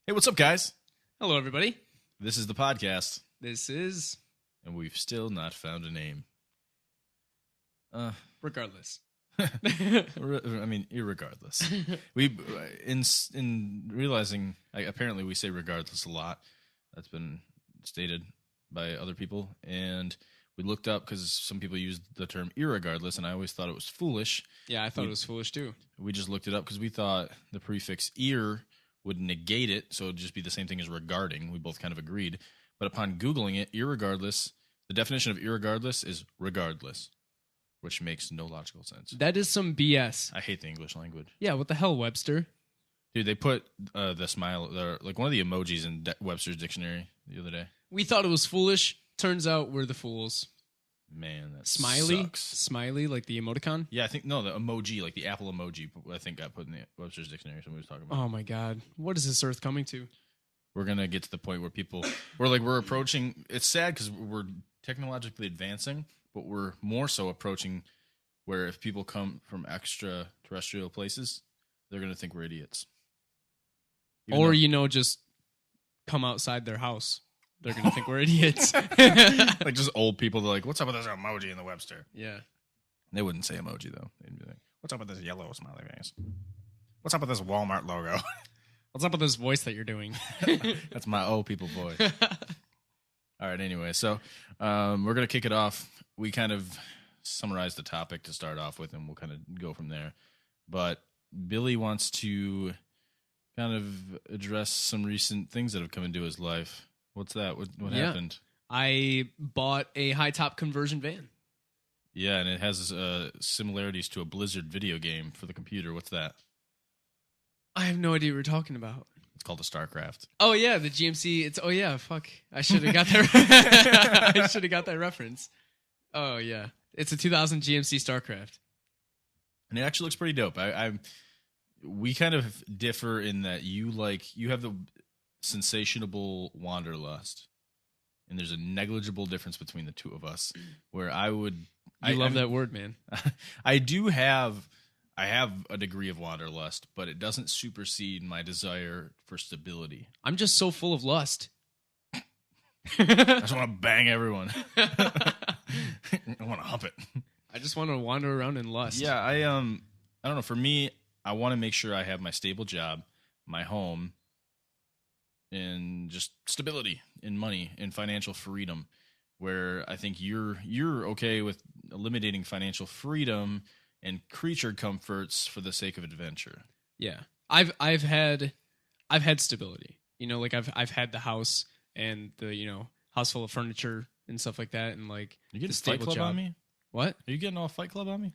Hey, what's up, guys? Hello, everybody. This is the podcast, This is and we've still not found a name. Regardless. Irregardless. We, in realizing, apparently we say regardless a lot. That's been stated by other people, and we looked up because some people use the term irregardless, and I always thought it was foolish. Yeah, I thought it was foolish too. We just looked it up because we thought the prefix "ir" would negate it, so it'd just be the same thing as regarding. We both kind of agreed. But upon Googling it, irregardless, the definition of irregardless is regardless, which makes no logical sense. That is some BS. I hate the English language. Yeah, what the hell, Webster? Dude, they put the smile, like one of the emojis in Webster's dictionary the other day. We thought it was foolish. Turns out we're the fools. Man, that Smiley? sucks. Smiley, like the emoticon? Yeah, I think, no, the emoji, like the Apple emoji, I think got put in the Webster's dictionary. Somebody was talking about. Oh my god. What is this earth coming to? We're going to get to the point where we're approaching, it's sad because we're technologically advancing, but we're more so approaching where if people come from extraterrestrial places, they're going to think we're idiots. Even though, just come outside their house. They're going to think we're idiots. like just old people, they're like, what's up with this emoji in the Webster? Yeah. They wouldn't say emoji, though. They'd be like, what's up with this yellow smiley face? What's up with this Walmart logo? What's up with this voice that you're doing? That's my old people voice. All right, anyway, so we're going to kick it off. We kind of summarized the topic to start off with, and we'll kind of go from there. But Billy wants to kind of address some recent things that have come into his life. What's that? What happened? I bought a high-top conversion van. Yeah, and it has similarities to a Blizzard video game for the computer. What's that? I have no idea what you're talking about. It's called a StarCraft. Oh yeah, the GMC. Fuck. I should have got that. I should have got that reference. Oh yeah, it's a 2000 GMC StarCraft, and it actually looks pretty dope. We kind of differ in that you have the sensationable wanderlust, and there's a negligible difference between the two of us. Where I love that word, man. I have a degree of wanderlust, but it doesn't supersede my desire for stability. I'm just so full of lust. I just want to bang everyone. I want to hump it. I just want to wander around in lust. Yeah, I don't know. For me, I want to make sure I have my stable job, my home, and just stability in money and financial freedom. Where I think you're okay with eliminating financial freedom and creature comforts for the sake of adventure. Yeah. I've had stability. You know, like I've had the house and the, house full of furniture and stuff like that, and like you getting the Fight stable Club job. on me? What? Are you getting all Fight Club on me?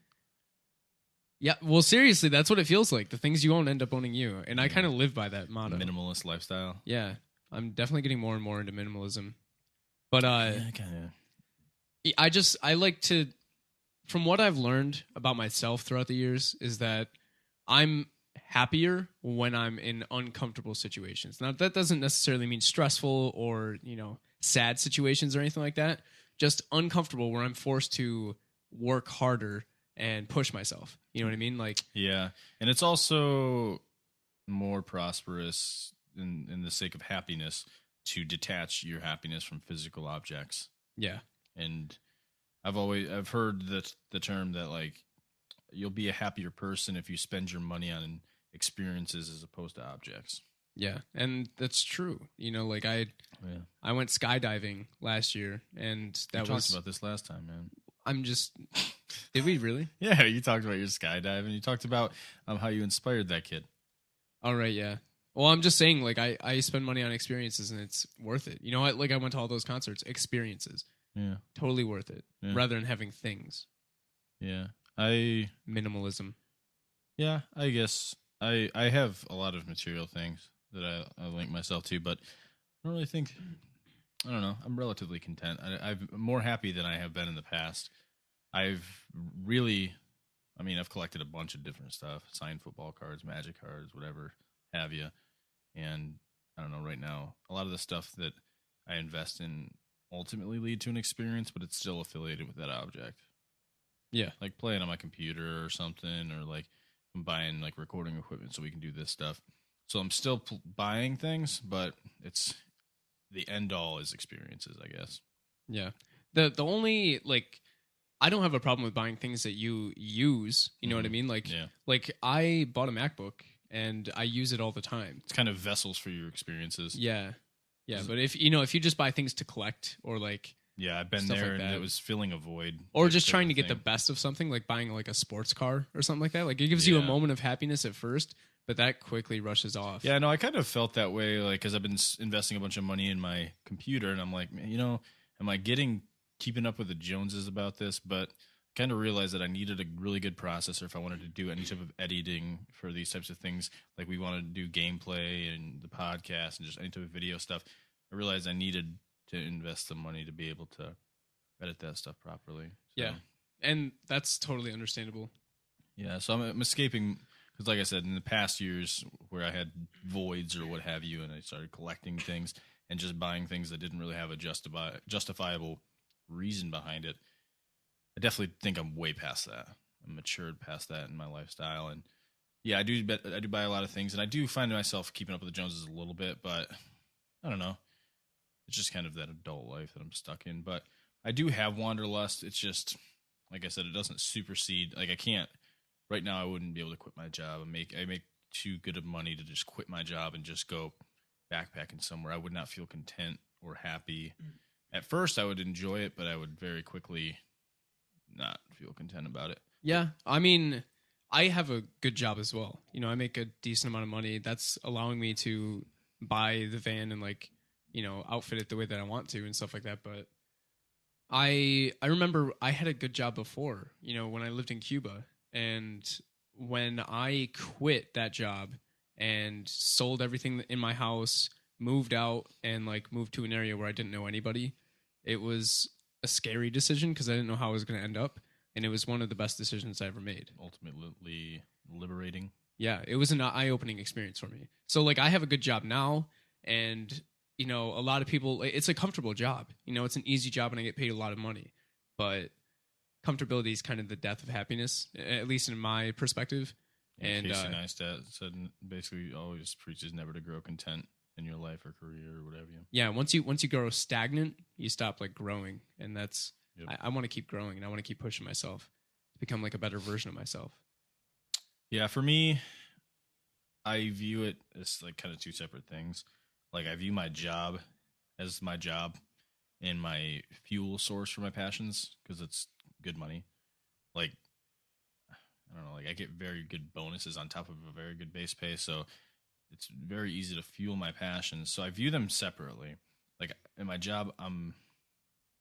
Yeah, well seriously, that's what it feels like. The things you own end up owning you. And I kind of live by that motto. Minimalist lifestyle. Yeah. I'm definitely getting more and more into minimalism. But I like to, from what I've learned about myself throughout the years, is that I'm happier when I'm in uncomfortable situations. Now, that doesn't necessarily mean stressful or, sad situations or anything like that. Just uncomfortable where I'm forced to work harder and push myself. You know what I mean? Like, yeah. And it's also more prosperous in the sake of happiness to detach your happiness from physical objects. Yeah. And I've heard the term that like you'll be a happier person if you spend your money on experiences as opposed to objects. Yeah, and that's true. Like I went skydiving last year, and that we talked about this last time, man. Did we really? Yeah, you talked about your skydiving. You talked about how you inspired that kid. All right, yeah. Well, I'm just saying, like I spend money on experiences, and it's worth it. I went to all those concerts, experiences. Yeah, totally worth it, rather than having things. Yeah, minimalism. Yeah, I guess I have a lot of material things that I link myself to, but I don't really think. I don't know. I'm relatively content. I'm more happy than I have been in the past. I've collected a bunch of different stuff: signed football cards, Magic cards, whatever have you. And I don't know. Right now, a lot of the stuff that I invest in ultimately lead to an experience, but it's still affiliated with that object. Yeah. Like playing on my computer or something, or like I'm buying like recording equipment so we can do this stuff. So I'm still buying things, but it's the end all is experiences, I guess. Yeah. The only like I don't have a problem with buying things that you use. You know what I mean? Yeah. Like I bought a MacBook and I use it all the time. It's kind of vessels for your experiences. Yeah. Yeah. But if you just buy things to collect or like Yeah, I've been stuff there like and that. it was filling a void. Or like, just type trying of to get the thing. best of something, like buying like a sports car or something like that. Like it gives you a Yeah. moment of happiness at first, but that quickly rushes off. Yeah, no, I kind of felt that way, like, because I've been investing a bunch of money in my computer, and I'm like, man, am I keeping up with the Joneses about this? But I kind of realized that I needed a really good processor if I wanted to do any type of editing for these types of things. Like we wanted to do gameplay and the podcast and just any type of video stuff. I realized I needed to invest the money to be able to edit that stuff properly. So, Yeah. And that's totally understandable. yeah, so I'm escaping because, like I said, in the past years where I had voids or what have you, and I started collecting things and just buying things that didn't really have a justifiable reason behind it, I definitely think I'm way past that. I'm matured past that in my lifestyle, and yeah, I do buy a lot of things, and I do find myself keeping up with the Joneses a little bit, but I don't know. It's just kind of that adult life that I'm stuck in, but I do have wanderlust. It's just, like I said, it doesn't supersede. Like I can't right now. I wouldn't be able to quit my job. I make too good of money to just quit my job and just go backpacking somewhere. I would not feel content or happy. At first, I would enjoy it, but I would very quickly not feel content about it. Yeah. I mean, I have a good job as well. I make a decent amount of money. That's allowing me to buy the van and like, outfit it the way that I want to and stuff like that. But I remember I had a good job before, when I lived in Cuba. And when I quit that job and sold everything in my house, moved out and like moved to an area where I didn't know anybody, it was a scary decision because I didn't know how I was going to end up. And it was one of the best decisions I ever made. Ultimately liberating. Yeah, it was an eye-opening experience for me. So like I have a good job now, and a lot of people, it's a comfortable job. It's an easy job and I get paid a lot of money. But comfortability is kind of the death of happiness, at least in my perspective. And Casey Neistat said basically always preaches never to grow content in your life or career or whatever. Yeah, once you grow stagnant, you stop like growing, and that's I want to keep growing and I want to keep pushing myself to become like a better version of myself. Yeah, for me, I view it as like kind of two separate things. Like I view my job as my job and my fuel source for my passions because it's good money. Like I don't know, like I get very good bonuses on top of a very good base pay, so it's very easy to fuel my passions. So I view them separately. Like in my job, I'm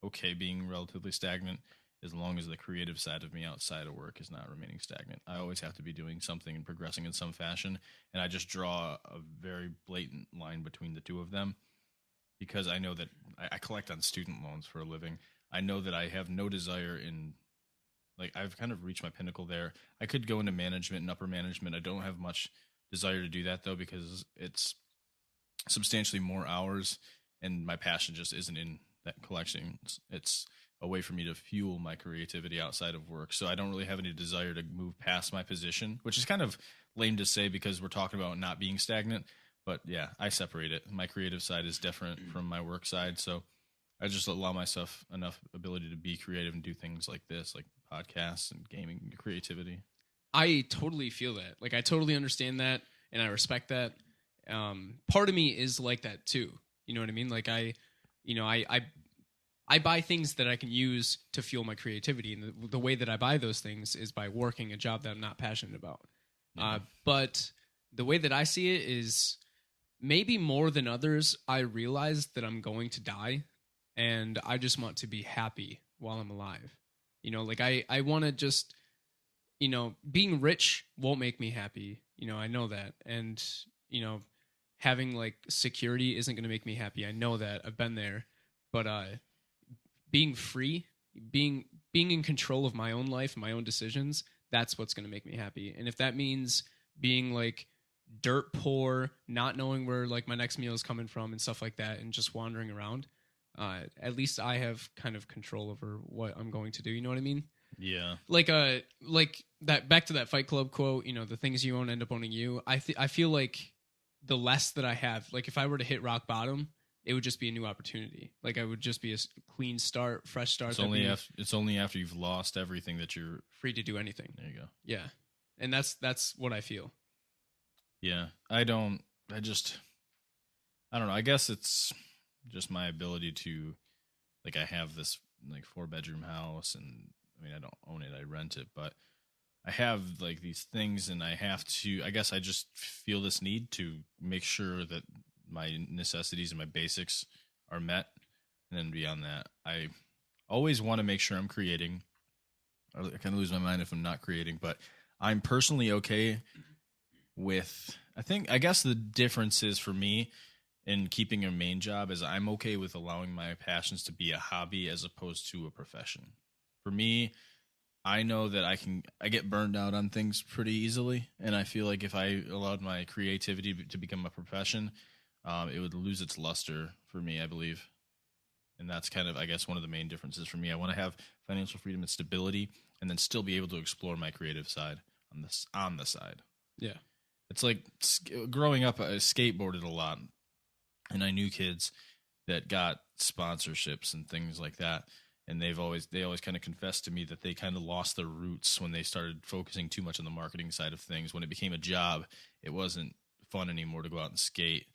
okay being relatively stagnant as long as the creative side of me outside of work is not remaining stagnant. I always have to be doing something and progressing in some fashion, and I just draw a very blatant line between the two of them because I know that I collect on student loans for a living. I know that I have no desire in, like, I've kind of reached my pinnacle there. I could go into management and upper management. I don't have much desire to do that, though, because it's substantially more hours, and my passion just isn't in that collection. It's a way for me to fuel my creativity outside of work. So I don't really have any desire to move past my position, which is kind of lame to say because we're talking about not being stagnant. But yeah, I separate it. My creative side is different from my work side. So I just allow myself enough ability to be creative and do things like this, like podcasts and gaming creativity. I totally feel that. Like, I totally understand that, and I respect that. Part of me is like that too. You know what I mean? Like, I buy things that I can use to fuel my creativity, and the way that I buy those things is by working a job that I'm not passionate about. But the way that I see it is maybe more than others, I realize that I'm going to die, and I just want to be happy while I'm alive. Like I want to just, being rich won't make me happy. I know that. And, having like security isn't going to make me happy. I know that. I've been there. But being free, being in control of my own life, my own decisions, that's what's going to make me happy. And if that means being like dirt poor, not knowing where like my next meal is coming from and stuff like that, and just wandering around, at least I have kind of control over what I'm going to do. You know what I mean? Yeah. Like that, back to that Fight Club quote, the things you own end up owning you. I feel like the less that I have, like if I were to hit rock bottom, it would just be a new opportunity. Like I would just be a clean start, fresh start. It's only after you've lost everything that you're free to do anything. There you go. Yeah. And that's what I feel. Yeah. I don't know. I guess it's just my ability to, like, I have this like 4-bedroom house, and I mean, I don't own it, I rent it, but I have like these things, and I guess I just feel this need to make sure that my necessities and my basics are met. And then beyond that, I always want to make sure I'm creating. I kind of lose my mind if I'm not creating, but I'm personally okay with, I guess the difference is for me in keeping a main job is I'm okay with allowing my passions to be a hobby as opposed to a profession. For me, I know that I get burned out on things pretty easily, and I feel like if I allowed my creativity to become a profession, it would lose its luster for me, I believe. And that's kind of, I guess, one of the main differences for me. I want to have financial freedom and stability, and then still be able to explore my creative side on the side. Yeah. It's like growing up, I skateboarded a lot, and I knew kids that got sponsorships and things like that. And they always kind of confessed to me that they kind of lost their roots when they started focusing too much on the marketing side of things. When it became a job, it wasn't fun anymore to go out and skate.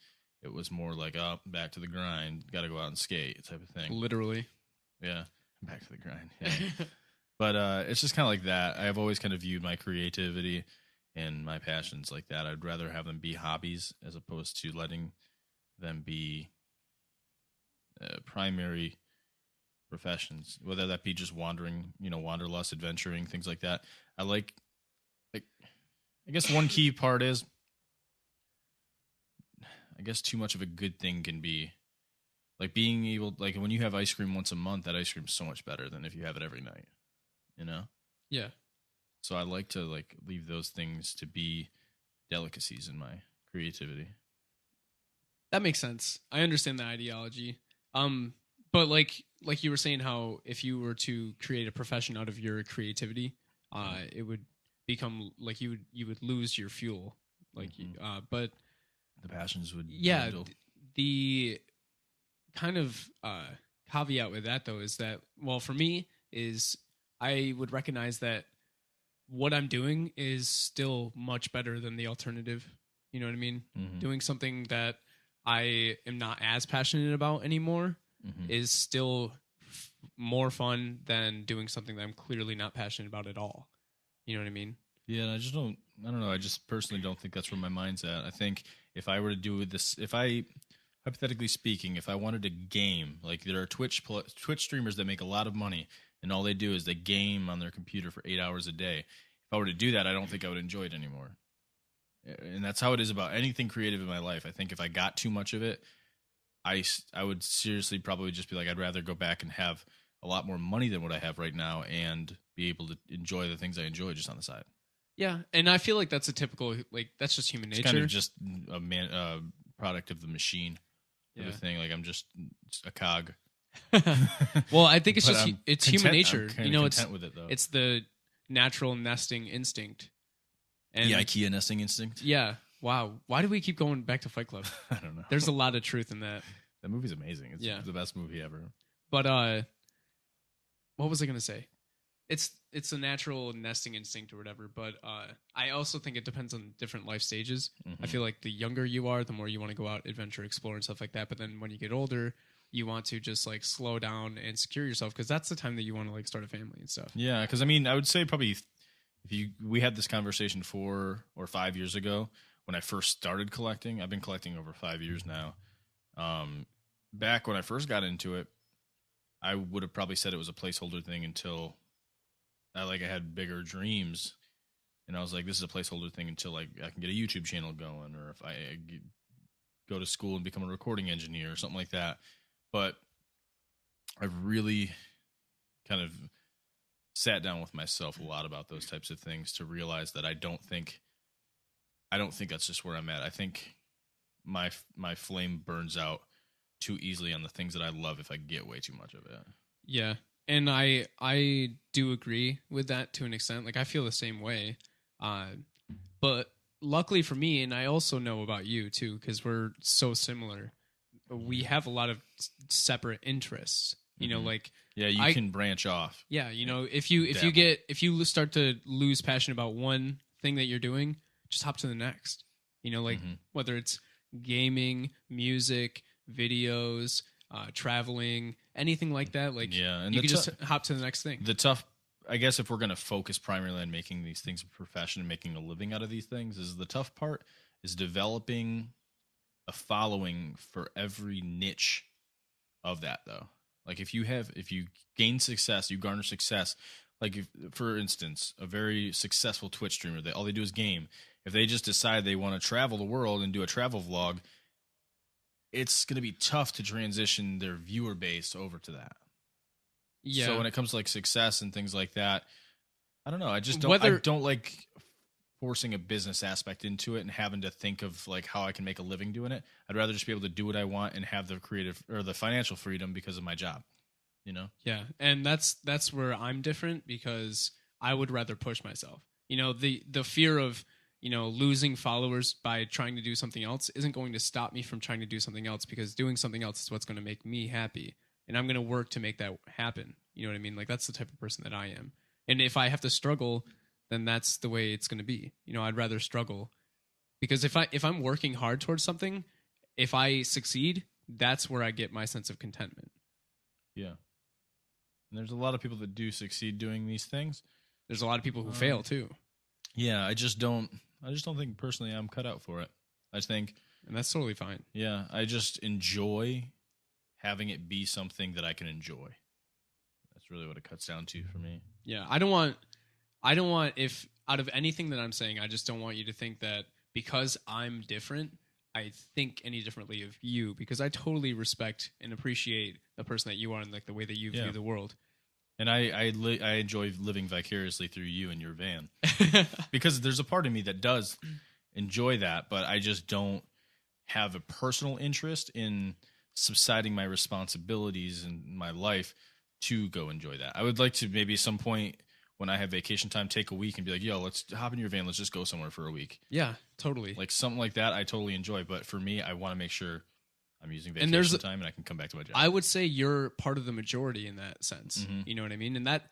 It was more like, oh, back to the grind, got to go out and skate type of thing. Literally. Yeah, back to the grind. Yeah. But it's just kind of like that. I've always kind of viewed my creativity and my passions like that. I'd rather have them be hobbies as opposed to letting them be primary professions, whether that be just wandering, wanderlust, adventuring, things like that. I guess one key part is, I guess too much of a good thing can be like being able, like when you have ice cream once a month, that ice cream's so much better than if you have it every night, Yeah. So I like to like leave those things to be delicacies in my creativity. That makes sense. I understand the ideology. But like you were saying, how if you were to create a profession out of your creativity, it would become like you would lose your fuel. Like, but the passions would dwindle. The kind of caveat with that though is that, well, for me is I would recognize that what I'm doing is still much better than the alternative. You know what I mean? Mm-hmm. Doing something that I am not as passionate about anymore is still more fun than doing something that I'm clearly not passionate about at all. You know what I mean? Yeah, and I don't know. I just personally don't think that's where my mind's at. I think if I were to do this, hypothetically speaking, if I wanted to game, like there are Twitch streamers that make a lot of money, and all they do is they game on their computer for 8 hours a day. If I were to do that, I don't think I would enjoy it anymore. And that's how it is about anything creative in my life. I think if I got too much of it, I would seriously probably just be like, I'd rather go back and have a lot more money than what I have right now and be able to enjoy the things I enjoy just on the side. Yeah, and I feel like that's a typical, like, that's just human nature. It's kind of just a product of the machine. Yeah. The thing, like I'm just a cog. Well, I think it's just it's human nature. I'm content with it, though. It's the natural nesting instinct. And the IKEA nesting instinct. Yeah. Wow. Why do we keep going back to Fight Club? I don't know. There's a lot of truth in that. That movie's amazing. It's the best movie ever. But what was I gonna say? It's a natural nesting instinct or whatever. But I also think it depends on different life stages. Mm-hmm. I feel like the younger you are, the more you want to go out, adventure, explore, and stuff like that. But then when you get older, you want to just like slow down and secure yourself, because that's the time that you want to like start a family and stuff. Yeah, because I mean, I would say probably we had this conversation 4 or 5 years ago when I first started collecting. I've been collecting over 5 years now. Back when I first got into it, I would have probably said it was a placeholder thing until I had bigger dreams, and I was like, this is a placeholder thing until like I can get a YouTube channel going, or if I go to school and become a recording engineer or something like that. But I've really kind of sat down with myself a lot about those types of things to realize that I don't think that's just where I'm at. I think my flame burns out too easily on the things that I love if I get way too much of it. Yeah. And I do agree with that to an extent. Like I feel the same way. But luckily for me, and I also know about you too, because we're so similar. We have a lot of separate interests. You know, like yeah, you can branch off. Yeah, you know, if you start to lose passion about one thing that you're doing, just hop to the next. You know, like whether it's gaming, music, videos, traveling, anything like that. Like, and you can just hop to the next thing. I guess if we're going to focus primarily on making these things a profession and making a living out of these things, is the tough part is developing a following for every niche of that, though. Like if you gain success, you garner success. Like if, for instance, a very successful Twitch streamer, all they do is game. If they just decide they want to travel the world and do a travel vlog, it's going to be tough to transition their viewer base over to that. Yeah. So when it comes to like success and things like that, I don't know. I just don't. I don't like forcing a business aspect into it and having to think of like how I can make a living doing it. I'd rather just be able to do what I want and have the creative or the financial freedom because of my job. You know? Yeah, and that's where I'm different because I would rather push myself. You know, the fear of losing followers by trying to do something else isn't going to stop me from trying to do something else because doing something else is what's going to make me happy. And I'm going to work to make that happen. You know what I mean? Like, that's the type of person that I am. And if I have to struggle, then that's the way it's going to be. You know, I'd rather struggle because if I'm working hard towards something, if I succeed, that's where I get my sense of contentment. Yeah. And there's a lot of people that do succeed doing these things. There's a lot of people who fail too. Yeah, I just don't think personally I'm cut out for it. I think, and that's totally fine. Yeah, I just enjoy having it be something that I can enjoy. That's really what it cuts down to for me. Yeah, I don't want if out of anything that I'm saying, I just don't want you to think that because I'm different, I think any differently of you, because I totally respect and appreciate the person that you are and like the way that you view the world. And I enjoy living vicariously through you and your van because there's a part of me that does enjoy that, but I just don't have a personal interest in subsiding my responsibilities in my life to go enjoy that. I would like to maybe at some point when I have vacation time, take a week and be like, yo, let's hop in your van. Let's just go somewhere for a week. Yeah, totally. Like something like that. I totally enjoy. But for me, I want to make sure I'm using vacation time and I can come back to my job. I would say you're part of the majority in that sense. Mm-hmm. You know what I mean? And that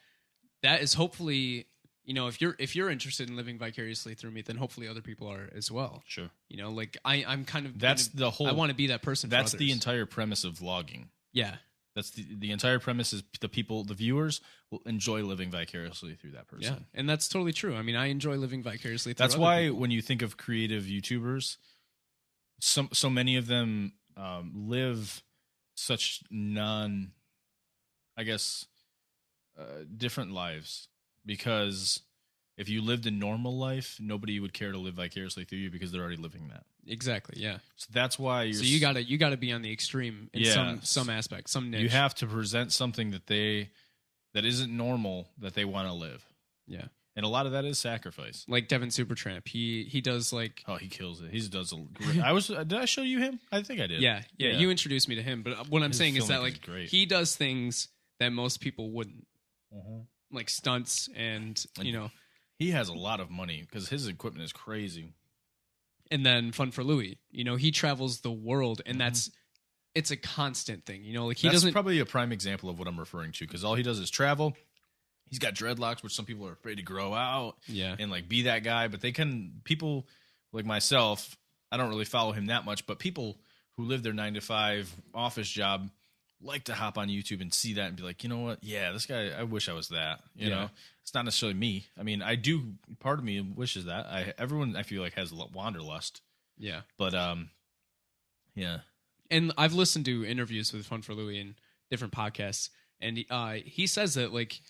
is hopefully, if you're interested in living vicariously through me, then hopefully other people are as well. Sure. Like I'm kind of, I want to be that person. That's the entire premise of vlogging. Yeah. That's the entire premise is the viewers will enjoy living vicariously through that person. Yeah, and that's totally true. I mean, I enjoy living vicariously through That's why people. When you think of creative YouTubers, so many of them live such different lives, because if you lived a normal life, nobody would care to live vicariously through you because they're already living that. Exactly. Yeah. So that's why you gotta be on the extreme in some aspect, some niche. You have to present something that isn't normal that they want to live. Yeah. And a lot of that is sacrifice. Like Devin Supertramp, he does like he kills it. He does a great. Did I show you him? I think I did. Yeah. You introduced me to him, but what I'm saying is that like he does things that most people wouldn't, like stunts and he has a lot of money because his equipment is crazy. And then Fun for Louie, he travels the world, and it's a constant thing. Like that's probably a prime example of what I'm referring to, because all he does is travel. He's got dreadlocks, which some people are afraid to grow out, and like be that guy. But people like myself, I don't really follow him that much, but people who live their 9-to-5 office job like to hop on YouTube and see that and be like, you know what? Yeah, this guy, I wish I was that. You know, it's not necessarily me. I mean, I do. Part of me wishes that. Everyone, I feel like, has wanderlust. Yeah, but yeah. And I've listened to interviews with Fun for Louie and different podcasts, and he says that like,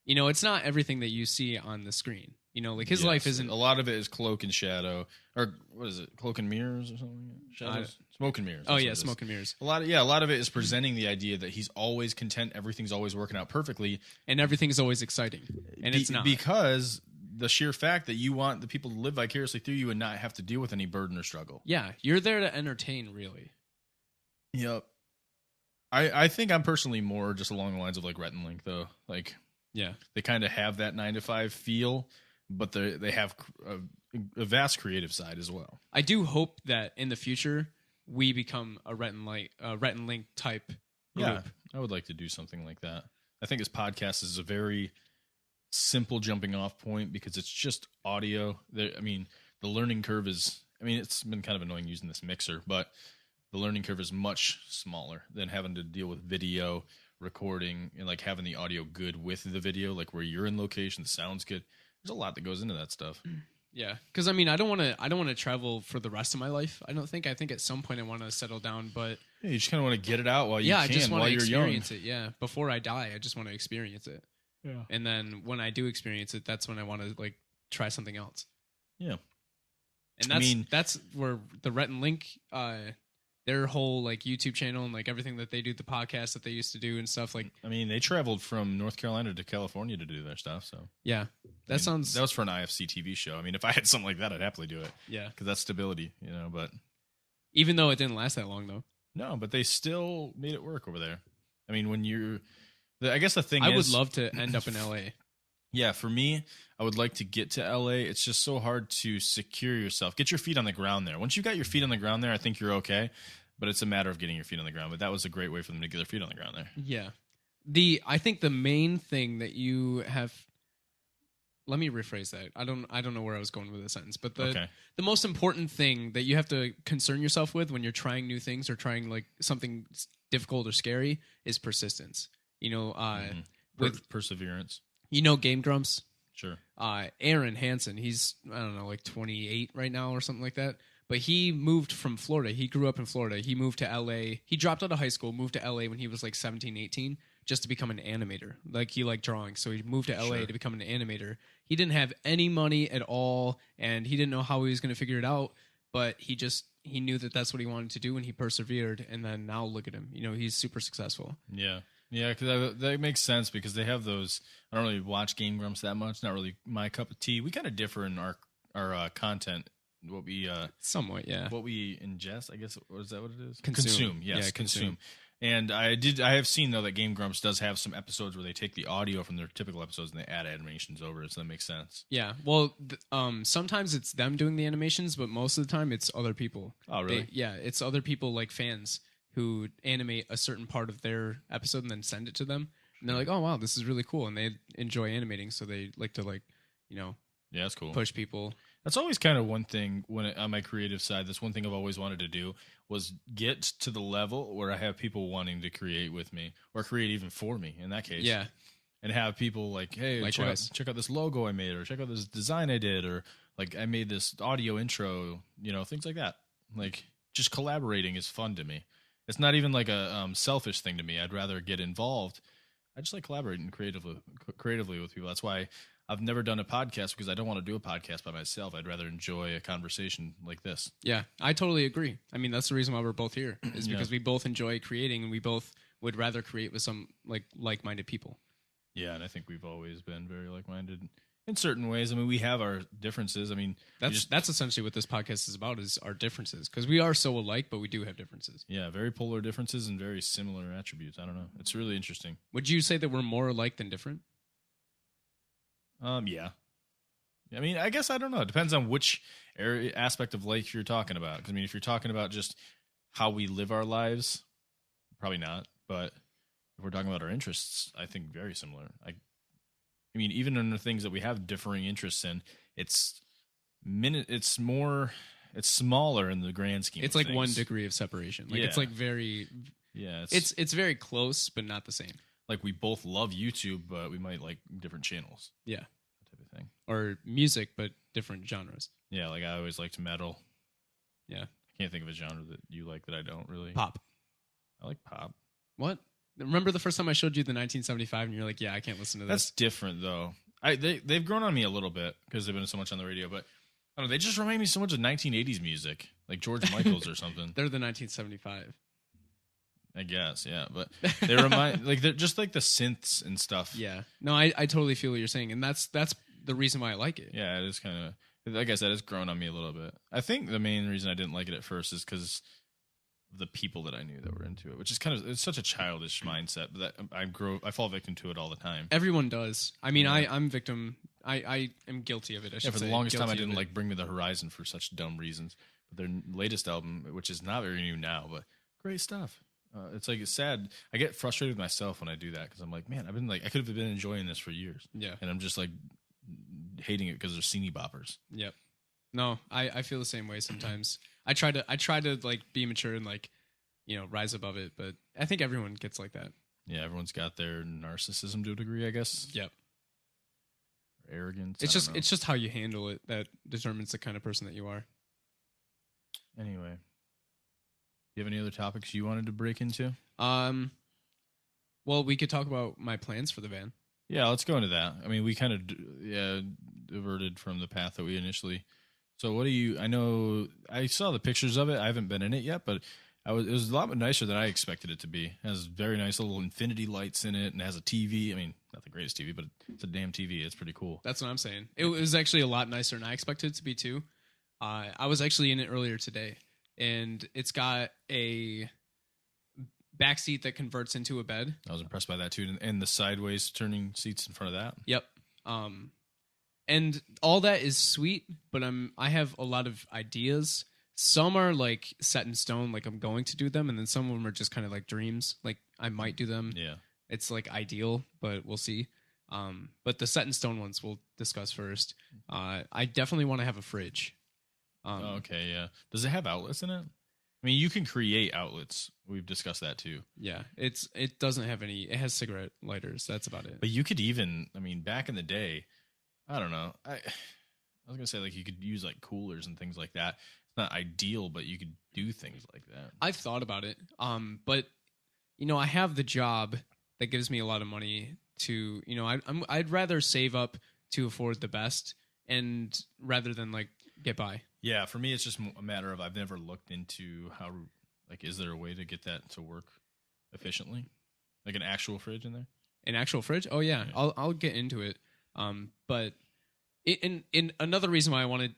it's not everything that you see on the screen. Like his life isn't. A lot of it is cloak and shadow, or what is it? Cloak and mirrors or something? Shadows? Smoke and mirrors. Oh yeah, smoke and mirrors. A lot of it is presenting the idea that he's always content, everything's always working out perfectly, and everything's always exciting. And it's not, because the sheer fact that you want the people to live vicariously through you and not have to deal with any burden or struggle. Yeah, you're there to entertain, really. Yep. I think I'm personally more just along the lines of like Rhett and Link, though. Like, yeah, they kind of have that 9-to-5 feel. but they have a vast creative side as well. I do hope that in the future we become a Rhett and Link type group. Yeah, I would like to do something like that. I think this podcast is a very simple jumping off point because it's just audio. I mean, the learning curve is, I mean, it's been kind of annoying using this mixer, but the learning curve is much smaller than having to deal with video recording and like having the audio good with the video, like where you're in location, the sound's good. There's a lot that goes into that stuff. Yeah, because I mean, I don't want to travel for the rest of my life. I think at some point I want to settle down, but yeah, you just kind of want to get it out while you I can, just want while to you're young. experience it. Yeah, before I die, I just want to experience it. Yeah, and then when I do experience it, that's when I want to like try something else. Yeah, and that's where the Rhett and Link, their whole like YouTube channel and like everything that they do, the podcast that they used to do and stuff like. I mean, they traveled from North Carolina to California to do their stuff. So yeah, that was for an IFC TV show. I mean, if I had something like that, I'd happily do it. Yeah, because that's stability, you know. But even though it didn't last that long, though. No, but they still made it work over there. I mean, I guess the thing I would love to end up in LA. Yeah, for me, I would like to get to LA. It's just so hard to secure yourself. Get your feet on the ground there. Once you got your feet on the ground there, I think you're okay. But it's a matter of getting your feet on the ground. But that was a great way for them to get their feet on the ground there. Yeah. I think the main thing that you have, let me rephrase that. I don't know where I was going with the sentence, but the most important thing that you have to concern yourself with when you're trying new things or trying like something difficult or scary is persistence. You know, with perseverance. You know, Game Grumps. Sure. Aaron Hansen. He's, I don't know, like 28 right now or something like that. But he moved from Florida. He grew up in Florida. He moved to LA. He dropped out of high school, moved to LA when he was like 17, 18, just to become an animator. Like he liked drawing. So he moved to LA to become an animator. He didn't have any money at all, and he didn't know how he was going to figure it out. But he knew that that's what he wanted to do, and he persevered. And then now look at him. You know, he's super successful. Yeah. Yeah, because that makes sense because they have those. I don't really watch Game Grumps that much. Not really my cup of tea. We kind of differ in our content. What we somewhat, yeah. What we ingest, I guess. Is that what it is? Consume. Yes, yeah, consume. And I have seen though that Game Grumps does have some episodes where they take the audio from their typical episodes and they add animations over it, so that makes sense. Yeah. Well, sometimes it's them doing the animations, but most of the time it's other people. Oh, really? It's other people like fans who animate a certain part of their episode and then send it to them. And they're like, oh, wow, this is really cool. And they enjoy animating, so they like to yeah, that's cool. Push people. That's always kind of one thing on my creative side. That's one thing I've always wanted to do was get to the level where I have people wanting to create with me or create even for me in that case. Yeah. And have people like, hey, check out this logo I made or check out this design I did or like I made this audio intro, you know, things like that. Like just collaborating is fun to me. It's not even like a selfish thing to me. I'd rather get involved. I just like collaborating creatively with people. That's why I've never done a podcast because I don't want to do a podcast by myself. I'd rather enjoy a conversation like this. Yeah, I totally agree. I mean, that's the reason why we're both here is because we both enjoy creating and we both would rather create with some like-minded people. Yeah, and I think we've always been very like-minded in certain ways. I mean, we have our differences. I mean, that's essentially what this podcast is about is our differences because we are so alike, but we do have differences. Yeah, very polar differences and very similar attributes. I don't know. It's really interesting. Would you say that we're more alike than different? Yeah. I mean, I guess I don't know. It depends on which aspect of life you're talking about. Because I mean, if you're talking about just how we live our lives, probably not. But if we're talking about our interests, I think very similar. I mean, even in the things that we have differing interests in, it's smaller in the grand scheme. It's of like things. 1 degree of separation. Like it's like very, it's very close, but not the same. Like we both love YouTube, but we might like different channels. Yeah, that type of thing. Or music, but different genres. Yeah, like I always liked metal. Yeah, I can't think of a genre that you like that I don't really. Pop. I like pop. What? Remember the first time I showed you the 1975 and you're like, yeah, I can't listen to this. That's different though. They've grown on me a little bit because they've been so much on the radio, but I don't know, they just remind me so much of 1980s music, like George Michael's or something. They're the 1975. I guess, yeah, but they remind they're just like the synths and stuff. Yeah, no, I totally feel what you're saying, and that's the reason why I like it. Yeah, it is kind of like I said, it's grown on me a little bit. I think the main reason I didn't like it at first is because the people that I knew that were into it, which is it's such a childish mindset that I fall victim to it all the time. Everyone does. I mean, I'm victim I am guilty of it. I should Yeah, for the say. longest time, I Guilty of didn't it. like Bring Me the Horizon for such dumb reasons. But their latest album, which is not very new now, but great stuff. It's like, it's sad. I get frustrated with myself when I do that because I'm like, man, I could have been enjoying this for years. Yeah. And I'm just like hating it because they're sceney boppers. Yep. No, I feel the same way sometimes. I try to like be mature and like, rise above it, but I think everyone gets like that. Yeah, everyone's got their narcissism to a degree, I guess. Yep. Or arrogance. It's just how you handle it that determines the kind of person that you are. Anyway, do you have any other topics you wanted to break into? Well, we could talk about my plans for the van. Yeah, let's go into that. I mean, we kind of diverted from the path that we initially. So, what do you? I know I saw the pictures of it. I haven't been in it yet, but it was a lot nicer than I expected it to be. It has very nice little infinity lights in it, and it has a TV. I mean, not the greatest TV, but it's a damn TV. It's pretty cool. That's what I'm saying. It was actually a lot nicer than I expected it to be too. I was actually in it earlier today, and it's got a back seat that converts into a bed. I was impressed by that too, and the sideways turning seats in front of that. Yep. And all that is sweet, but I have a lot of ideas. Some are like set in stone, like I'm going to do them, and then some of them are just kind of like dreams, like I might do them. Yeah. It's like ideal, but we'll see. But the set in stone ones we'll discuss first. I definitely want to have a fridge. Okay, yeah. Does it have outlets in it? I mean, you can create outlets. We've discussed that too. Yeah, it doesn't have any. It has cigarette lighters. That's about it. But you could even, I mean, back in the day, I don't know. I was gonna say like you could use like coolers and things like that. It's not ideal, but you could do things like that. I've thought about it. But I have the job that gives me a lot of money to. I'd rather save up to afford the best, and rather than like get by. Yeah, for me, it's just a matter of I've never looked into how, like, is there a way to get that to work efficiently? Like an actual fridge in there? An actual fridge? Oh, yeah. I'll get into it. But in another reason why I want to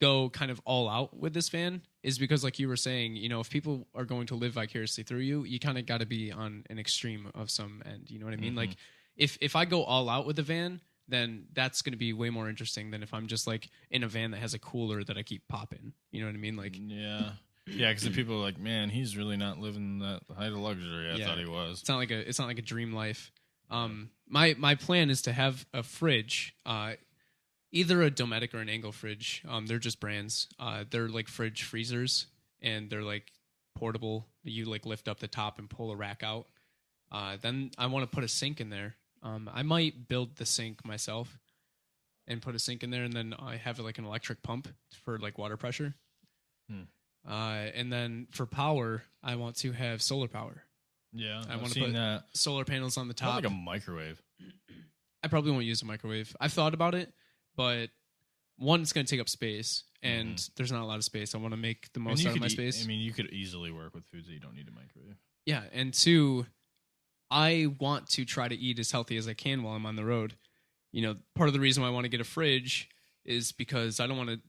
go kind of all out with this van is because, like you were saying, if people are going to live vicariously through you, you kind of got to be on an extreme of some end. You know what I mean? Mm-hmm. Like, if I go all out with the van, then that's going to be way more interesting than if I'm just like in a van that has a cooler that I keep popping. You know what I mean? Like, yeah, because the people are like, man, he's really not living that height of luxury I thought he was. It's not like a dream life. My plan is to have a fridge, either a Dometic or an Angle fridge. They're just brands. They're like fridge freezers, and they're like portable. You like lift up the top and pull a rack out. Then I want to put a sink in there. I might build the sink myself and put a sink in there, and then I have like an electric pump for like water pressure. And then for power, I want to have solar power. Yeah, I want to put solar panels on the top. Not like a microwave. I probably won't use a microwave. I've thought about it, but one, it's going to take up space, and there's not a lot of space. I want to make the most out of my space. I mean, you could easily work with foods that you don't need a microwave. Yeah, and two, I want to try to eat as healthy as I can while I'm on the road. Part of the reason why I want to get a fridge is because I don't want to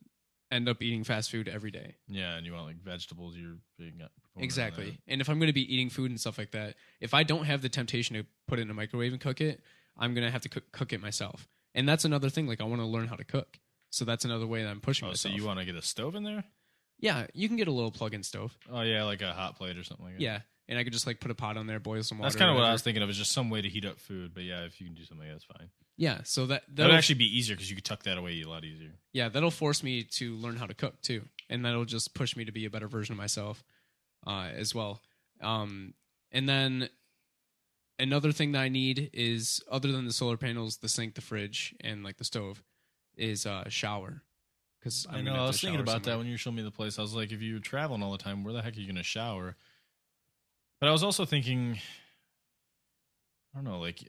end up eating fast food every day. Yeah, and you want like vegetables. You're big. Exactly. And if I'm going to be eating food and stuff like that, if I don't have the temptation to put it in a microwave and cook it, I'm going to have to cook it myself. And that's another thing. Like I want to learn how to cook. So that's another way that I'm pushing myself. So you want to get a stove in there? Yeah, you can get a little plug-in stove. Oh yeah, like a hot plate or something like that. Yeah. And I could just like put a pot on there, boil some water. That's kind of what I was thinking of, is just some way to heat up food. But yeah, if you can do something, that's fine. Yeah, so that would actually be easier because you could tuck that away a lot easier. Yeah, that'll force me to learn how to cook too, and that'll just push me to be a better version of myself as well. And then another thing that I need is, other than the solar panels, the sink, the fridge, and like the stove, is a shower. Because I know I was thinking about that when you showed me the place. I was like, if you're traveling all the time, where the heck are you going to shower? But I was also thinking, I don't know, like,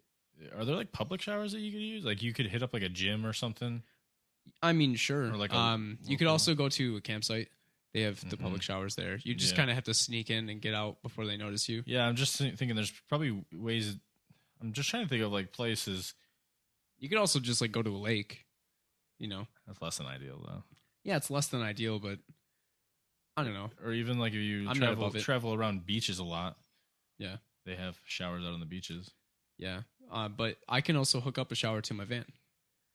are there like public showers that you could use? Like you could hit up like a gym or something? I mean, sure. Or like you could also go to a campsite. They have the public showers there. You just kind of have to sneak in and get out before they notice you. Yeah, I'm just thinking there's probably ways. I'm just trying to think of like places. You could also just like go to a lake, That's less than ideal though. Yeah, it's less than ideal, but I don't know. Or even like if you travel around beaches a lot. Yeah. They have showers out on the beaches. Yeah. But I can also hook up a shower to my van.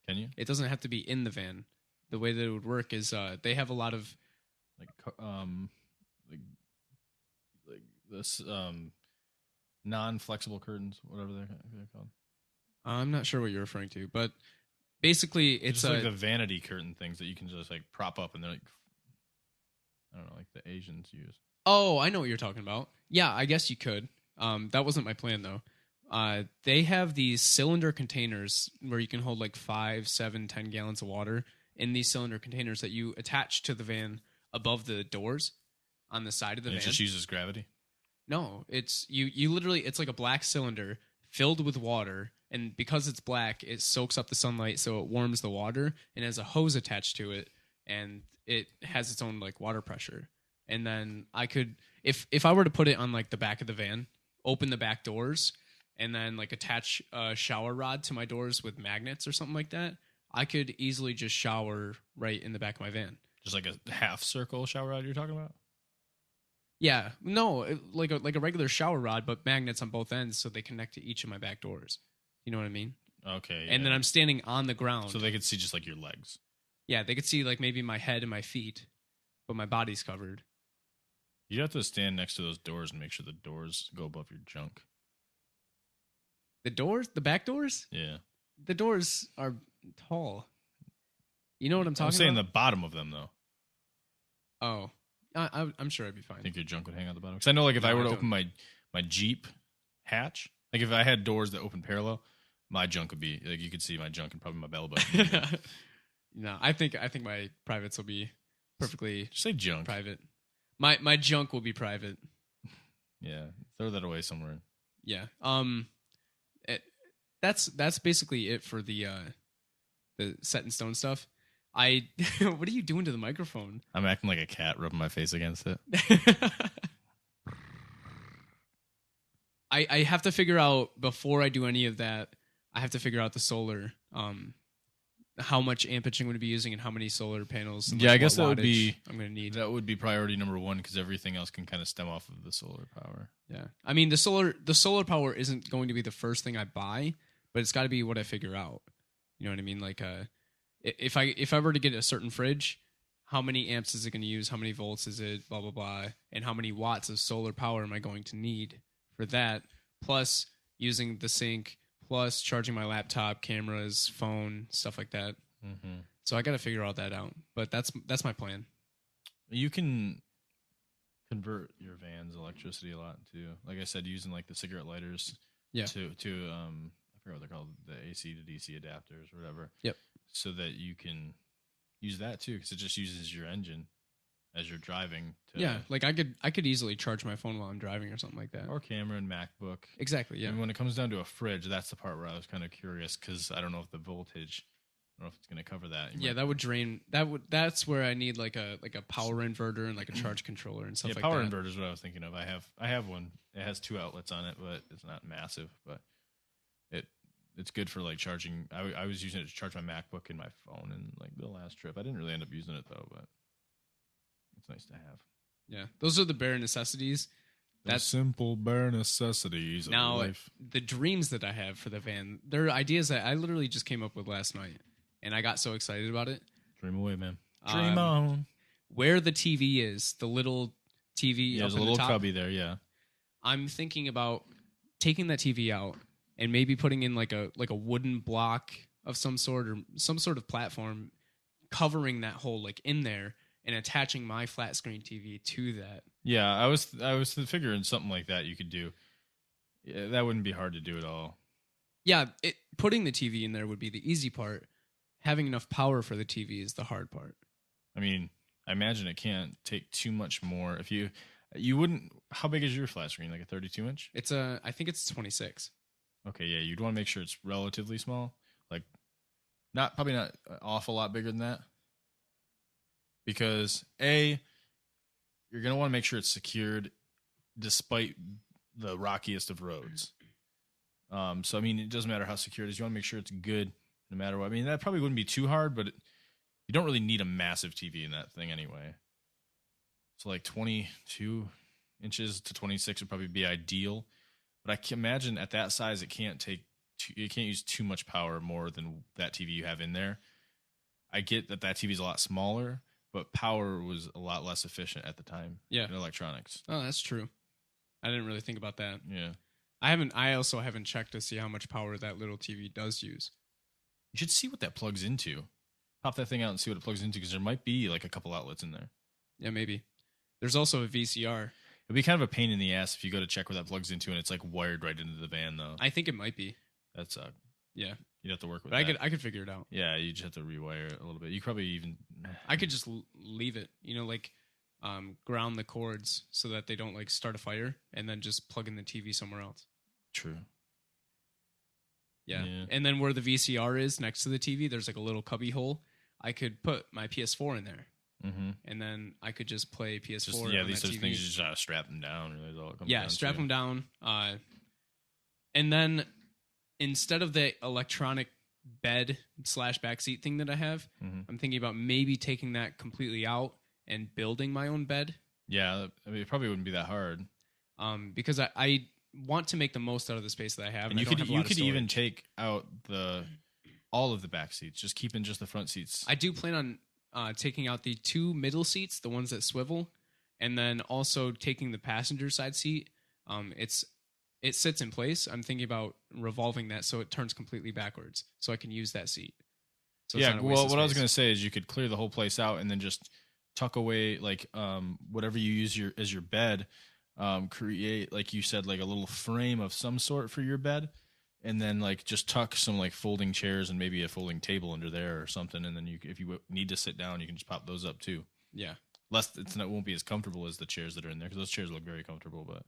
Can you? It doesn't have to be in the van. The way that it would work is they have a lot of like like this non-flexible curtains, whatever they're called. I'm not sure what you're referring to, but basically it's just like the vanity curtain things that you can just like prop up and they're like, I don't know, like the Asians use. Oh, I know what you're talking about. Yeah, I guess you could. That wasn't my plan though. They have these cylinder containers where you can hold like 5, 7, 10 gallons of water in these cylinder containers that you attach to the van above the doors on the side of the van. It just uses gravity? No, it's you literally, it's like a black cylinder filled with water, and because it's black, it soaks up the sunlight, so it warms the water, and has a hose attached to it, and it has its own like water pressure. And then I could, if I were to put it on like the back of the van, open the back doors, and then like attach a shower rod to my doors with magnets or something like that, I could easily just shower right in the back of my van. Just like a half circle shower rod you're talking about? Yeah, no, like a regular shower rod, but magnets on both ends, so they connect to each of my back doors. You know what I mean? Okay. And then I'm standing on the ground, so they could see just like your legs. Yeah, they could see like maybe my head and my feet, but my body's covered. You have to stand next to those doors and make sure the doors go above your junk. The doors, the back doors. Yeah. The doors are tall. You know what I'm talking about? I'm saying the bottom of them though. Oh. I'm sure I'd be fine. I think your junk would hang out the bottom. Because I know, like, if I were to open my Jeep hatch, like if I had doors that open parallel, my junk would be like you could see my junk and probably my belly button. No, I think my privates will be perfectly Just say junk. private. My junk will be private. Yeah, throw that away somewhere. Yeah. That's basically it for the set in stone stuff. What are you doing to the microphone? I'm acting like a cat, rubbing my face against it. I have to figure out, before I do any of that, I have to figure out the solar, how much amperage I'm going to be using and how many solar panels. And yeah, I guess that would be I'm going to need. That would be priority number one because everything else can kind of stem off of the solar power. Yeah, I mean the solar power isn't going to be the first thing I buy, but it's got to be what I figure out. You know what I mean? Like if I were to get a certain fridge, how many amps is it going to use? How many volts is it? Blah blah blah, and how many watts of solar power am I going to need for that? Plus using the sink, plus charging my laptop, cameras, phone, stuff like that. Mm-hmm. So I got to figure all that out. But that's my plan. You can convert your van's electricity a lot too. Like I said, using like the cigarette lighters. Yeah. To I forget what they're called, the AC to DC adapters or whatever. Yep. So that you can use that too, because it just uses your engine as you're driving. Yeah, like I could easily charge my phone while I'm driving or something like that. Or camera and MacBook. Exactly. Yeah. And when it comes down to a fridge, that's the part where I was kind of curious because I don't know if the voltage, I don't know if it's going to cover that. Yeah, that would drain. That's where I need like a power inverter and like a charge controller and stuff like that. Power inverter is what I was thinking of. I have one. It has 2 outlets on it, but it's not massive. But it's good for like charging. I was using it to charge my MacBook and my phone and like the last trip. I didn't really end up using it though, but it's nice to have. Yeah, those are the bare necessities. That's simple bare necessities of now life. The dreams that I have for the van. They're ideas that I literally just came up with last night, and I got so excited about it. Dream away, man. Dream on. Where the TV is, the little TV. Yeah, there's a little cubby there. Yeah, I'm thinking about taking that TV out and maybe putting in like a wooden block of some sort or some sort of platform covering that hole like in there and attaching my flat screen TV to that. Yeah, I was figuring something like that you could do. Yeah, that wouldn't be hard to do at all. Yeah, putting the TV in there would be the easy part. Having enough power for the TV is the hard part. I mean, I imagine it can't take too much more. If you wouldn't, how big is your flat screen? Like a 32-inch? I think it's 26. Okay, yeah, you'd want to make sure it's relatively small. Like, probably not an awful lot bigger than that. Because you're going to want to make sure it's secured despite the rockiest of roads. So, I mean, it doesn't matter how secure it is. You want to make sure it's good no matter what. I mean, that probably wouldn't be too hard, but you don't really need a massive TV in that thing anyway. So, like 22 inches to 26 would probably be ideal. But I can imagine at that size, it can't take you can't use too much power more than that TV you have in there. I get that TV is a lot smaller, but power was a lot less efficient at the time. Yeah. In electronics. Oh, that's true. I didn't really think about that. Yeah. I also haven't checked to see how much power that little TV does use. You should see what that plugs into. Pop that thing out and see what it plugs into, because there might be like a couple outlets in there. Yeah, maybe. There's also a VCR. It'd be kind of a pain in the ass if you go to check where that plugs into and it's like wired right into the van, though. I think it might be. That's yeah. You'd have to work with but that. I could figure it out. Yeah, you just have to rewire it a little bit. You probably even. I could just leave it, like ground the cords so that they don't like start a fire, and then just plug in the TV somewhere else. True. Yeah. And then where the VCR is next to the TV, there's like a little cubby hole. I could put my PS4 in there. Mm-hmm. And then I could just play PS4. Just, on these that such TV. things, you just gotta strap them down. Really, all it comes down strap to. them down. And then instead of the electronic bed / backseat thing that I have, I'm thinking about maybe taking that completely out and building my own bed. Yeah, I mean, it probably wouldn't be that hard. Because I want to make the most out of the space that I have. And you could even take out all of the back seats, just keeping just the front seats. I do plan on taking out the 2 middle seats, the ones that swivel, and then also taking the passenger side seat. It sits in place. I'm thinking about revolving that so it turns completely backwards, so I can use that seat. So yeah, well, what I was going to say is you could clear the whole place out and then just tuck away like whatever you use as your bed. Create, like you said, like a little frame of some sort for your bed, and then like just tuck some like folding chairs and maybe a folding table under there or something, and then if you need to sit down, you can just pop those up too. Yeah, it won't be as comfortable as the chairs that are in there, because those chairs look very comfortable. But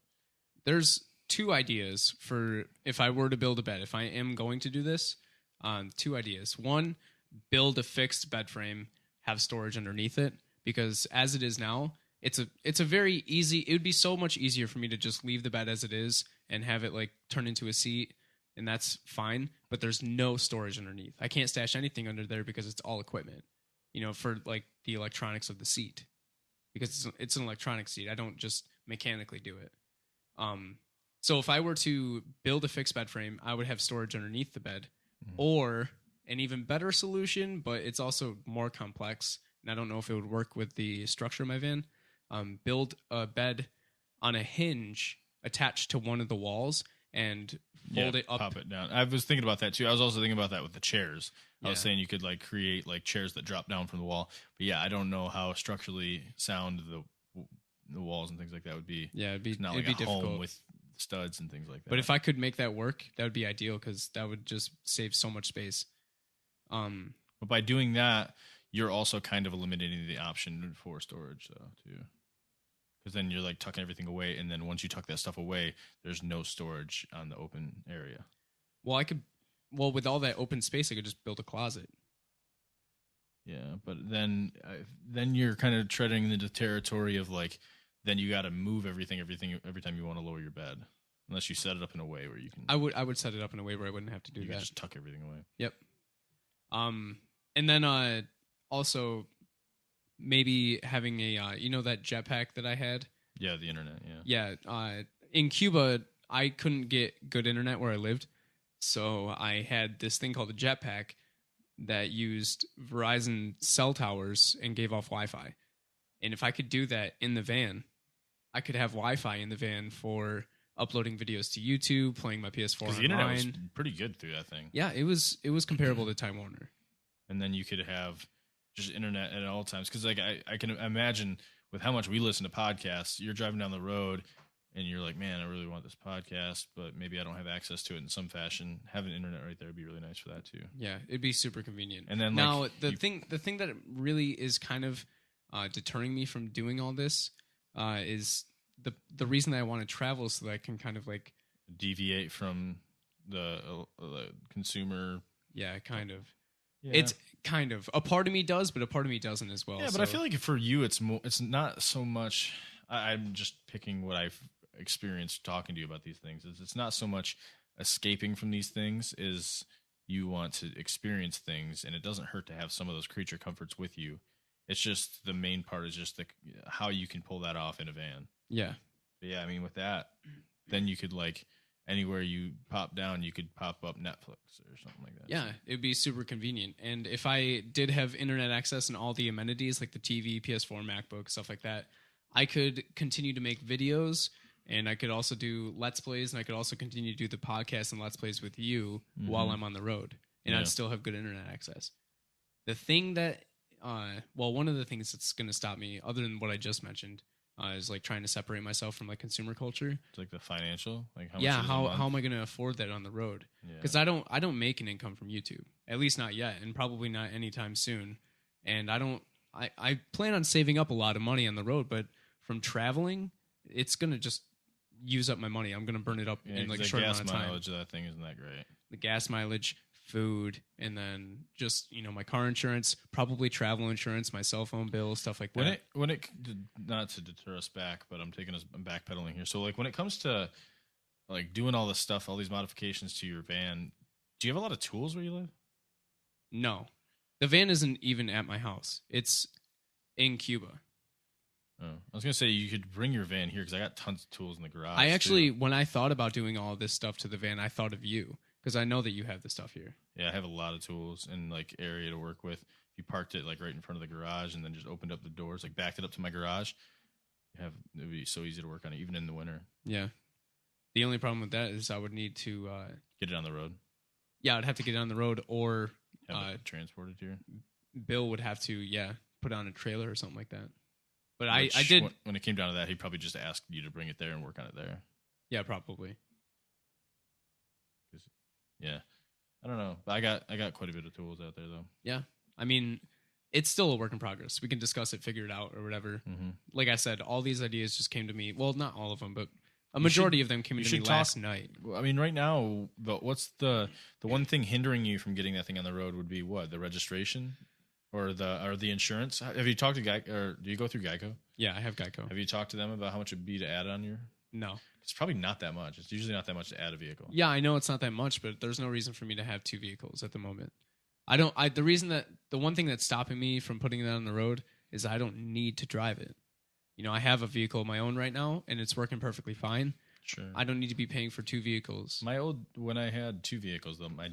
there's 2 ideas for if I were to build a bed. If I am going to do this, 2 ideas. One, build a fixed bed frame, have storage underneath it, because as it is now, it's a very easy. It would be so much easier for me to just leave the bed as it is and have it like turn into a seat, and that's fine. But there's no storage underneath. I can't stash anything under there because it's all equipment, for like the electronics of the seat, because it's an electronic seat. I don't just mechanically do it. So if I were to build a fixed bed frame, I would have storage underneath the bed, or an even better solution, but it's also more complex, and I don't know if it would work with the structure of my van. Build a bed on a hinge attached to one of the walls and fold it up. Pop it down. I was thinking about that too. I was also thinking about that with the chairs. I was saying you could like create like chairs that drop down from the wall. But yeah, I don't know how structurally sound the walls and things like that would be. Yeah, it's not it'd like be a difficult home with studs and things like that. But if I could make that work, that would be ideal, because that would just save so much space. But by doing that, you're also kind of eliminating the option for storage, though, too. Because then you're like tucking everything away, and then once you tuck that stuff away, there's no storage on the open area. Well, with all that open space, I could just build a closet. Yeah, but then you're kind of treading into territory of like, then you got to move everything every time you want to lower your bed, unless you set it up in a way where you can. I would set it up in a way where I wouldn't have to do that. Just tuck everything away. Yep. And then also maybe having a that jetpack that I had. Yeah, the internet. Yeah. Yeah. In Cuba, I couldn't get good internet where I lived, so I had this thing called a jetpack that used Verizon cell towers and gave off Wi-Fi. And if I could do that in the van, I could have Wi-Fi in the van for uploading videos to YouTube, playing my PS4 online. The internet was pretty good through that thing. Yeah, it was comparable to Time Warner. And then you could have just internet at all times. Because like I can imagine with how much we listen to podcasts, you're driving down the road and you're like, man, I really want this podcast, but maybe I don't have access to it in some fashion. Having internet right there would be really nice for that too. Yeah, it'd be super convenient. And then now the thing that really is kind of deterring me from doing all this is the reason that I want to travel, so that I can kind of like deviate from the consumer. Yeah, kind of. Yeah. It's kind of a part of me does, but a part of me doesn't as well. Yeah, but I feel like for you, it's not so much. I'm just picking what I've experienced talking to you about these things. It's not so much escaping from these things as you want to experience things, and it doesn't hurt to have some of those creature comforts with you. It's just the main part is just how you can pull that off in a van. Yeah. But yeah, I mean, with that, then you could like anywhere you pop down, you could pop up Netflix or something like that. Yeah, it'd be super convenient. And if I did have internet access and all the amenities like the TV, PS4, MacBook, stuff like that, I could continue to make videos, and I could also do Let's Plays, and I could also continue to do the podcast and Let's Plays with you while I'm on the road. And I'd still have good internet access. The thing that, one of the things that's going to stop me, other than what I just mentioned, is like trying to separate myself from like consumer culture. It's like the financial, like how yeah, much how am I going to afford that on the road? Because I don't make an income from YouTube, at least not yet, and probably not anytime soon. And I plan on saving up a lot of money on the road, but from traveling, it's going to just use up my money. I'm going to burn it up in like a short amount of time. The gas mileage of that thing isn't that great. The gas mileage, food, and then just my car insurance, probably travel insurance, my cell phone bill, stuff like that. When it not to deter us back, but I'm backpedaling here. So like when it comes to like doing all this stuff, all these modifications to your van, do you have a lot of tools where you live? No, the van isn't even at my house. It's in Cuba. Oh, I was gonna say you could bring your van here because I got tons of tools in the garage. I actually, when I thought about doing all this stuff to the van, I thought of you. Because I know that you have the stuff here. Yeah, I have a lot of tools and like area to work with. If you parked it like right in front of the garage and then just opened up the doors, like backed it up to my garage, it would be so easy to work on it, even in the winter. Yeah. The only problem with that is I would need to get it on the road. Yeah, I'd have to get it on the road, or have it transported here. Bill would have to put on a trailer or something like that. But I did when it came down to that, he probably just asked you to bring it there and work on it there. Yeah, probably. Yeah, I don't know. But I got quite a bit of tools out there though. Yeah, I mean, it's still a work in progress. We can discuss it, figure it out, or whatever. Mm-hmm. Like I said, all these ideas just came to me. Well, not all of them, but a majority of them came to me last night. I mean, right now, but what's the one thing hindering you from getting that thing on the road would be what? The registration or the insurance? Have you talked to Geico, or do you go through Geico? Yeah, I have Geico. Have you talked to them about how much it'd be to add on your? No. It's probably not that much. It's usually not that much to add a vehicle. Yeah, I know it's not that much, but there's no reason for me to have two vehicles at the moment. The one thing that's stopping me from putting that on the road is I don't need to drive it. I have a vehicle of my own right now, and it's working perfectly fine. Sure. I don't need to be paying for two vehicles. When I had two vehicles, though, my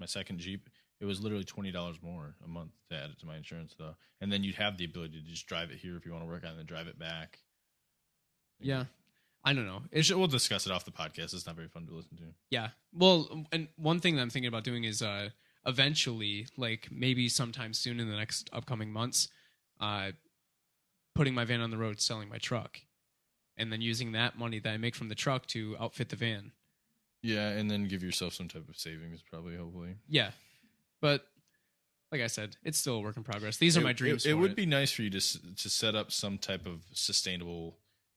second Jeep, it was literally $20 more a month to add it to my insurance, though. And then you'd have the ability to just drive it here if you want to work on it and then drive it back. Yeah. I don't know. We'll discuss it off the podcast. It's not very fun to listen to. Yeah. Well, and one thing that I'm thinking about doing is eventually, like maybe sometime soon in the next upcoming months, putting my van on the road, selling my truck, and then using that money that I make from the truck to outfit the van. Yeah, and then give yourself some type of savings, probably, hopefully. Yeah. But like I said, it's still a work in progress. These are my dreams. It would be nice for you to set up some type of sustainable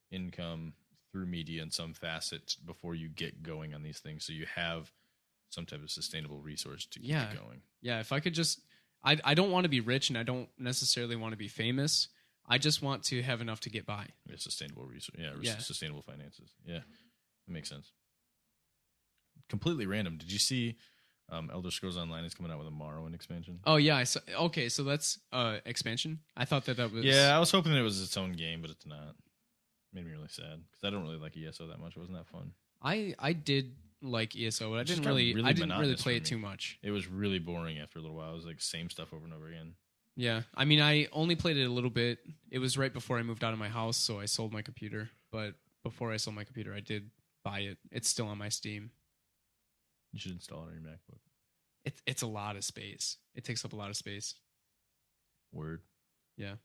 income through media in some facet before you get going on these things, so you have some type of sustainable resource to keep it going. Yeah, if I could just, I don't want to be rich, and I don't necessarily want to be famous. I just want to have enough to get by. Sustainable resource, sustainable finances. Yeah, that makes sense. Completely random. Did you see Elder Scrolls Online is coming out with a Morrowind expansion? Oh yeah, I saw. Okay, so that's expansion. I thought that was. Yeah, I was hoping it was its own game, but it's not. Made me really sad because I don't really like ESO that much. It wasn't that fun. I did like ESO, but I didn't really play it too much. It was really boring after a little while. It was like same stuff over and over again. Yeah, I mean, I only played it a little bit. It was right before I moved out of my house, so I sold my computer. But before I sold my computer, I did buy it. It's still on my Steam. You should install it on your MacBook. It's a lot of space. It takes up a lot of space. Word. Yeah.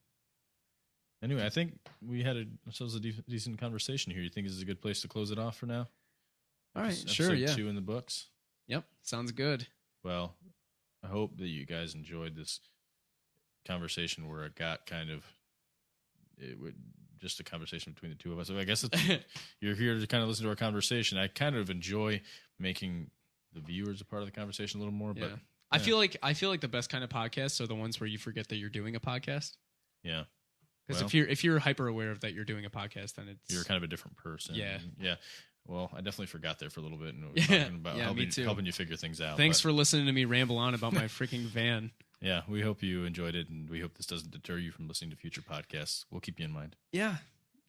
Anyway, I think we had ourselves a decent conversation here. You think this is a good place to close it off for now? All right, sure, yeah. 2 in the books. Yep, sounds good. Well, I hope that you guys enjoyed this conversation where it got just a conversation between the two of us. So I guess you're here to kind of listen to our conversation. I kind of enjoy making the viewers a part of the conversation a little more. Yeah. But I feel like the best kind of podcasts are the ones where you forget that you're doing a podcast. Yeah. Because if you're hyper aware of that you're doing a podcast, then you're kind of a different person. Yeah. Yeah. Well, I definitely forgot there for a little bit and talking about helping you figure things out. Thanks for listening to me ramble on about my freaking van. Yeah, we hope you enjoyed it, and we hope this doesn't deter you from listening to future podcasts. We'll keep you in mind. Yeah.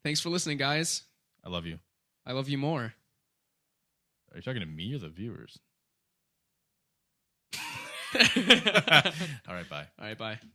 Thanks for listening, guys. I love you. I love you more. Are you talking to me or the viewers? All right, bye. All right, bye.